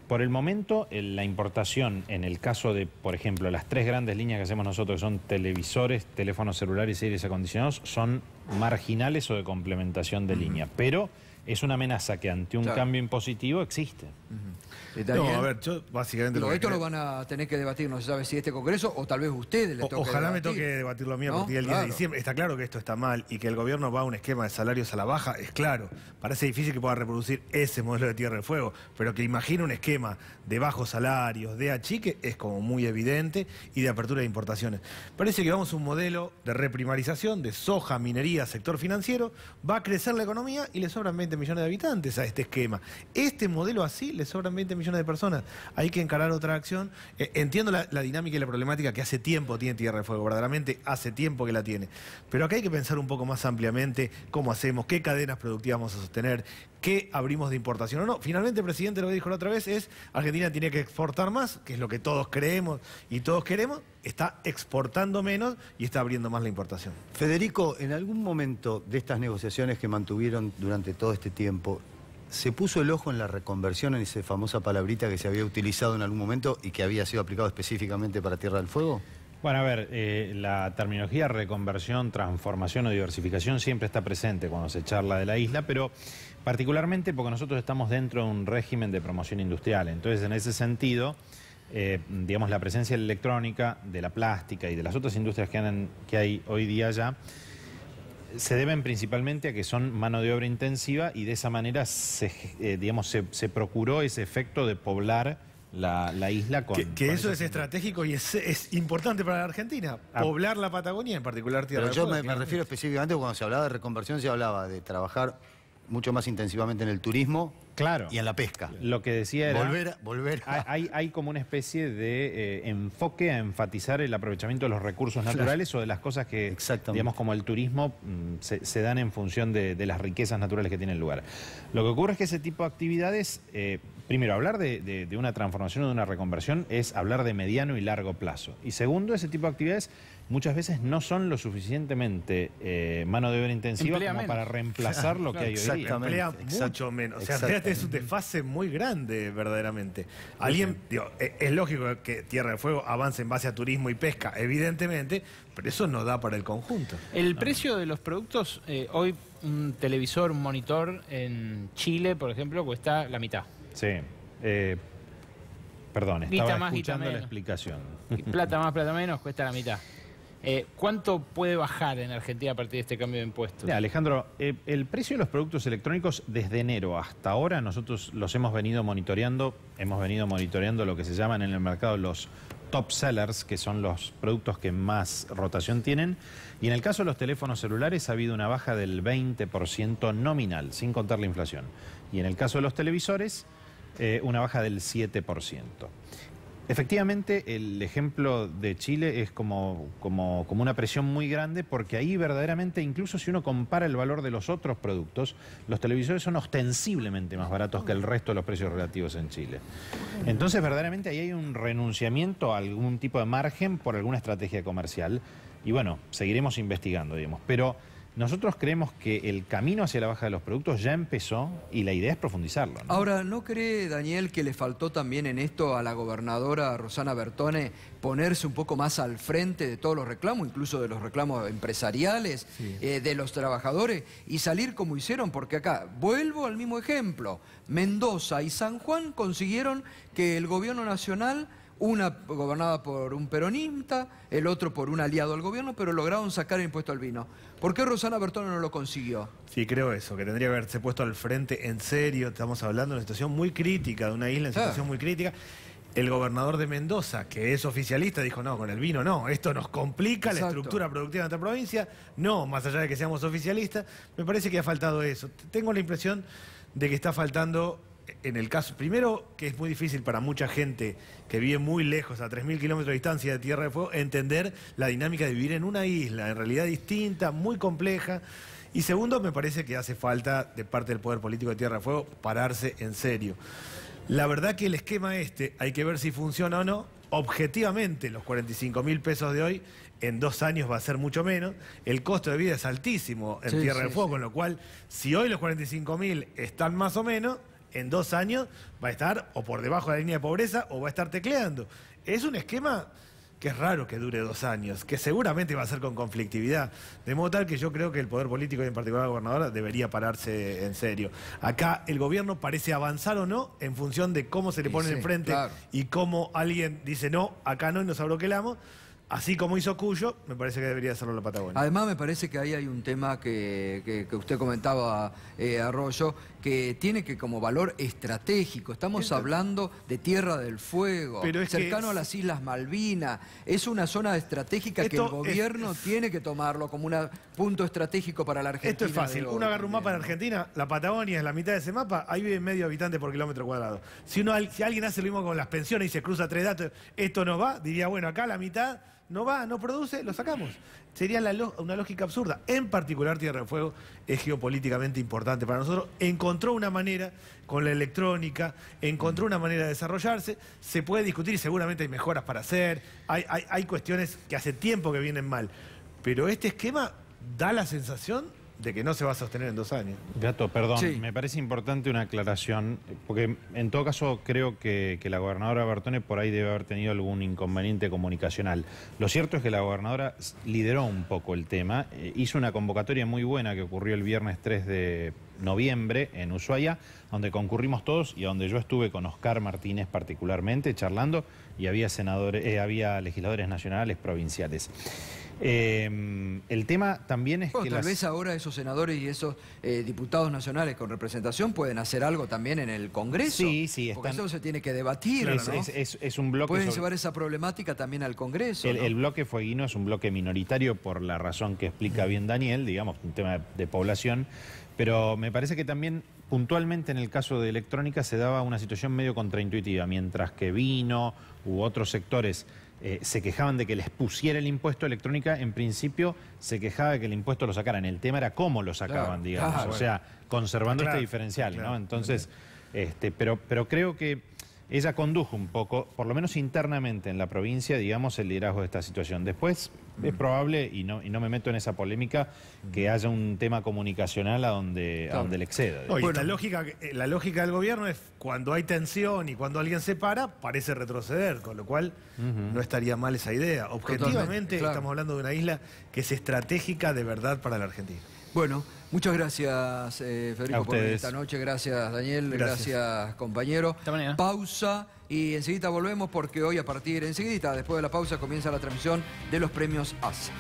Por el momento, la importación, en el caso de, por ejemplo, las 3 grandes líneas que hacemos nosotros, que son televisores, teléfonos celulares y aires acondicionados, son marginales o de complementación de línea. Pero es una amenaza que ante un cambio impositivo existe. No, a ver, yo básicamente... Esto lo van a tener que debatir, no se sabe si este Congreso o tal vez ustedes les toque Ojalá debatir. me toque debatirlo a mí a ¿No? partir del 10 de Claro. diciembre. Está claro que esto está mal y que el gobierno va a un esquema de salarios a la baja, es claro. Parece difícil que pueda reproducir ese modelo de Tierra del Fuego, pero que imagine un esquema de bajos salarios, de achique, es como muy evidente, y de apertura de importaciones. Parece que vamos a un modelo de reprimarización, de soja, minería, sector financiero, va a crecer la economía y le sobran 20 millones de habitantes a este esquema. Este modelo así le sobran 20 millones de personas. Hay que encarar otra acción. Entiendo la dinámica y la problemática que hace tiempo tiene Tierra del Fuego, verdaderamente hace tiempo que la tiene. Pero acá hay que pensar un poco más ampliamente cómo hacemos, qué cadenas productivas vamos a sostener, qué abrimos de importación o no. Finalmente el presidente lo que dijo la otra vez es Argentina tiene que exportar más, que es lo que todos creemos y todos queremos, está exportando menos y está abriendo más la importación. Federico, en algún momento de estas negociaciones que mantuvieron durante todo este tiempo, ¿se puso el ojo en la reconversión, en esa famosa palabrita que se había utilizado en algún momento y que había sido aplicado específicamente para Tierra del Fuego? Bueno, a ver, la terminología reconversión, transformación o diversificación siempre está presente cuando se charla de la isla, pero particularmente porque nosotros estamos dentro de un régimen de promoción industrial. Entonces, en ese sentido, digamos, la presencia de la electrónica, de la plástica y de las otras industrias que hay hoy día ya, se deben principalmente a que son mano de obra intensiva y de esa manera se procuró ese efecto de poblar la isla con... Que eso es estratégico y es importante para la Argentina, poblar la Patagonia, en particular Tierra del Pero Fuego. yo me refiero específicamente cuando se hablaba de reconversión, se hablaba de trabajar mucho más intensivamente en el turismo. Claro. Y en la pesca. Lo que decía era... Volver a... Hay como una especie de enfoque a enfatizar el aprovechamiento de los recursos naturales o de las cosas que, digamos, como el turismo, se dan en función de las riquezas naturales que tiene el lugar. Lo que ocurre es que ese tipo de actividades, primero, hablar de una transformación o de una reconversión es hablar de mediano y largo plazo. Y segundo, ese tipo de actividades muchas veces no son lo suficientemente mano de obra intensiva como para reemplazar lo que hay hoy día. Emplea mucho menos. O sea, fíjate, es un desfase muy grande, verdaderamente. Es lógico que Tierra del Fuego avance en base a turismo y pesca, evidentemente, pero eso no da para el conjunto. El precio de los productos, hoy un televisor, un monitor en Chile, por ejemplo, cuesta la mitad. Sí. Perdón, estaba escuchando la explicación. Plata más, plata menos, cuesta la mitad. ¿Cuánto puede bajar en Argentina a partir de este cambio de impuestos? Mira, Alejandro, el precio de los productos electrónicos desde enero hasta ahora nosotros los hemos venido monitoreando lo que se llaman en el mercado los top sellers, que son los productos que más rotación tienen, y en el caso de los teléfonos celulares ha habido una baja del 20% nominal, sin contar la inflación, y en el caso de los televisores una baja del 7%. Efectivamente, el ejemplo de Chile es como una presión muy grande, porque ahí verdaderamente, incluso si uno compara el valor de los otros productos, los televisores son ostensiblemente más baratos que el resto de los precios relativos en Chile. Entonces, verdaderamente ahí hay un renunciamiento a algún tipo de margen por alguna estrategia comercial. Y bueno, seguiremos investigando, digamos. Pero nosotros creemos que el camino hacia la baja de los productos ya empezó y la idea es profundizarlo, ¿no? Ahora, ¿no cree, Daniel, que le faltó también en esto a la gobernadora Rosana Bertone ponerse un poco más al frente de todos los reclamos, incluso de los reclamos empresariales, de los trabajadores, y salir como hicieron? Porque acá, vuelvo al mismo ejemplo, Mendoza y San Juan consiguieron que el gobierno nacional una gobernada por un peronista, el otro por un aliado al gobierno, pero lograron sacar el impuesto al vino. ¿Por qué Rosana Bertone no lo consiguió? Sí, creo eso, que tendría que haberse puesto al frente en serio. Estamos hablando de una situación muy crítica, de una isla en situación muy crítica. El gobernador de Mendoza, que es oficialista, dijo, no, con el vino no, esto nos complica la estructura productiva de nuestra provincia, no, más allá de que seamos oficialistas, me parece que ha faltado eso. Tengo la impresión de que está faltando, en el caso, primero, que es muy difícil para mucha gente que vive muy lejos, a 3.000 kilómetros de distancia de Tierra del Fuego, entender la dinámica de vivir en una isla, en realidad distinta, muy compleja. Y segundo, me parece que hace falta, de parte del poder político de Tierra del Fuego, pararse en serio. La verdad que el esquema hay que ver si funciona o no. Objetivamente, los 45.000 pesos de hoy, en 2 años va a ser mucho menos. El costo de vida es altísimo en Tierra del Fuego, con lo cual, si hoy los 45.000 están más o menos, en 2 años va a estar o por debajo de la línea de pobreza o va a estar tecleando. Es un esquema que es raro que dure 2 años, que seguramente va a ser con conflictividad. De modo tal que yo creo que el poder político y en particular la gobernadora debería pararse en serio. Acá el gobierno parece avanzar o no en función de cómo se le pone enfrente y cómo alguien dice no, acá no y nos abroquelamos. Así como hizo Cuyo, me parece que debería hacerlo la Patagonia. Además, me parece que ahí hay un tema que usted comentaba, Arroyo, que tiene que como valor estratégico. Estamos hablando de Tierra del Fuego, pero cercano a las Islas Malvinas. Es una zona estratégica que el gobierno tiene que tomarlo como un punto estratégico para la Argentina. Esto es fácil. Uno agarra un mapa de Argentina, la Patagonia es la mitad de ese mapa, ahí vive medio habitante por kilómetro cuadrado. Si alguien hace lo mismo con las pensiones y se cruza 3 datos, esto no va, diría, bueno, acá la mitad no va, no produce, lo sacamos. Sería una lógica absurda. En particular, Tierra del Fuego es geopolíticamente importante para nosotros. Encontró una manera con la electrónica, encontró una manera de desarrollarse. Se puede discutir y seguramente hay mejoras para hacer. Hay cuestiones que hace tiempo que vienen mal. Pero este esquema da la sensación de que no se va a sostener en 2 años. Gato, perdón, me parece importante una aclaración, porque en todo caso creo que la gobernadora Bertone por ahí debe haber tenido algún inconveniente comunicacional. Lo cierto es que la gobernadora lideró un poco el tema, hizo una convocatoria muy buena que ocurrió el viernes 3 de noviembre en Ushuaia, donde concurrimos todos y donde yo estuve con Oscar Martínez particularmente charlando y había había legisladores nacionales, provinciales. El tema también es que tal vez ahora esos senadores y esos diputados nacionales con representación pueden hacer algo también en el Congreso. Sí, porque eso se tiene que debatir, ¿no? Es un bloque. Pueden llevar esa problemática también al Congreso. El bloque fueguino es un bloque minoritario por la razón que explica bien Daniel, digamos, un tema de población, pero me parece que también puntualmente en el caso de electrónica se daba una situación medio contraintuitiva, mientras que vino u otros sectores se quejaban de que les pusiera el impuesto a electrónica, en principio se quejaba de que el impuesto lo sacaran. El tema era cómo lo sacaban, digamos, o sea, conservando este diferencial, ¿no? Entonces, pero creo que ella condujo un poco, por lo menos internamente en la provincia, digamos, el liderazgo de esta situación. Después es probable, y no me meto en esa polémica, que haya un tema comunicacional a donde le exceda. Bueno, la lógica del gobierno es cuando hay tensión y cuando alguien se para, parece retroceder, con lo cual no estaría mal esa idea. Objetivamente estamos hablando de una isla que es estratégica de verdad para la Argentina. Bueno, muchas gracias, Federico, por esta noche. Gracias, Daniel. Gracias, compañero. Pausa y enseguida volvemos porque hoy enseguida, después de la pausa, comienza la transmisión de los premios ACE.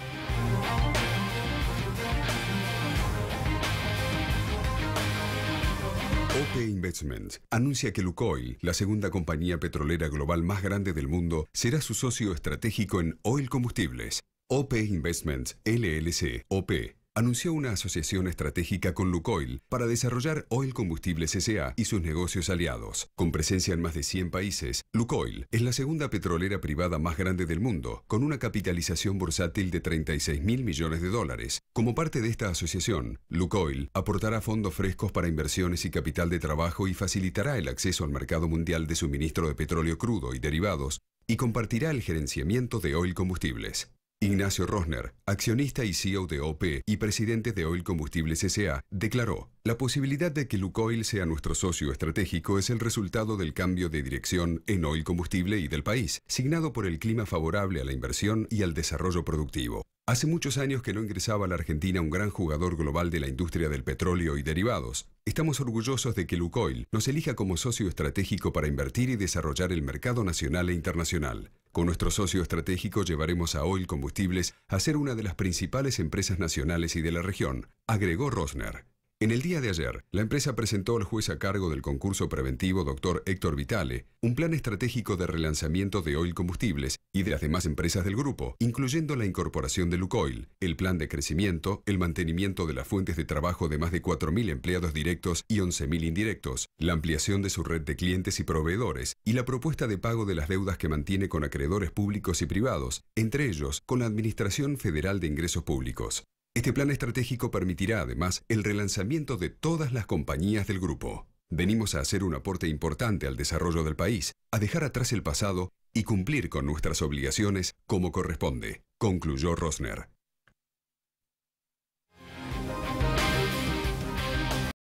OP Investment anuncia que Lukoil, la segunda compañía petrolera global más grande del mundo, será su socio estratégico en Oil Combustibles. OP Investment LLC, OP, anunció una asociación estratégica con Lukoil para desarrollar Oil Combustibles S.A. y sus negocios aliados. Con presencia en más de 100 países, Lukoil es la segunda petrolera privada más grande del mundo, con una capitalización bursátil de $36.000 millones. Como parte de esta asociación, Lukoil aportará fondos frescos para inversiones y capital de trabajo y facilitará el acceso al mercado mundial de suministro de petróleo crudo y derivados, y compartirá el gerenciamiento de Oil Combustibles. Ignacio Rosner, accionista y CEO de OP y presidente de Oil Combustibles S.A., declaró: La posibilidad de que Lukoil sea nuestro socio estratégico es el resultado del cambio de dirección en Oil Combustible y del país, signado por el clima favorable a la inversión y al desarrollo productivo. Hace muchos años que no ingresaba a la Argentina un gran jugador global de la industria del petróleo y derivados. Estamos orgullosos de que Lukoil nos elija como socio estratégico para invertir y desarrollar el mercado nacional e internacional. Con nuestro socio estratégico llevaremos a Oil Combustibles a ser una de las principales empresas nacionales y de la región, agregó Rosner. En el día de ayer, la empresa presentó al juez a cargo del concurso preventivo Dr. Héctor Vitale un plan estratégico de relanzamiento de Oil Combustibles y de las demás empresas del grupo, incluyendo la incorporación de Lukoil, el plan de crecimiento, el mantenimiento de las fuentes de trabajo de más de 4.000 empleados directos y 11.000 indirectos, la ampliación de su red de clientes y proveedores y la propuesta de pago de las deudas que mantiene con acreedores públicos y privados, entre ellos con la Administración Federal de Ingresos Públicos. Este plan estratégico permitirá, además, el relanzamiento de todas las compañías del grupo. Venimos a hacer un aporte importante al desarrollo del país, a dejar atrás el pasado y cumplir con nuestras obligaciones como corresponde, concluyó Rosner.